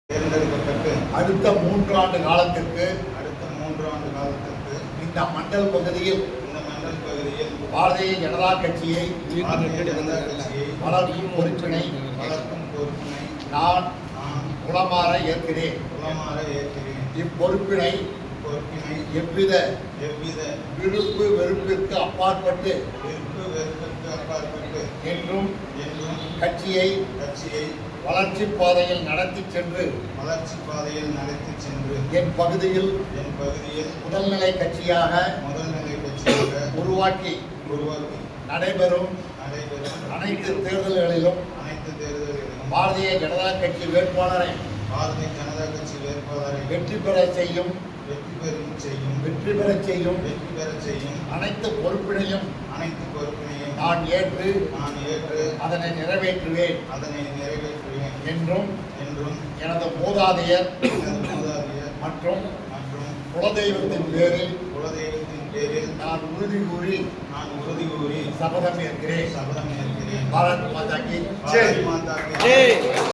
தேர்ந்தெடுக்கப்பட்டு அடுத்த 3 ஆண்டு காலத்திற்கு இந்த மண்டல் பகுதியில் பாரதிய ஜனதா கட்சியை வளர்க்கும் பொறுப்பினை நான் உளமாற ஏற்கிறேன். இப்பொறுப்பினை எவ்வித விருப்பு வெறுப்பிற்கு அப்பாற்பட்டு என்றும் கட்சியை வளர்ச்சி பாதையில் நடத்தி சென்று என் பகுதியில் முதல்நிலை கட்சியாக உருவாக்கி நடைபெறும் அனைத்து தேர்தல்களிலும் பாரதிய ஜனதா கட்சி வேட்பாளரை வெற்றி பெறச் செய்யும் அனைத்து பொறுப்பினையும் நான் ஏற்று அதனை நிறைவேற்றுவேன் என்றும் எனது மூதாதையர் மற்றும் குலதெய்வத்தின் பேரில் நான் உறுதி கூறி சபதம் ஏற்கிறேன். பாரத் மாதா கி ஜெய்.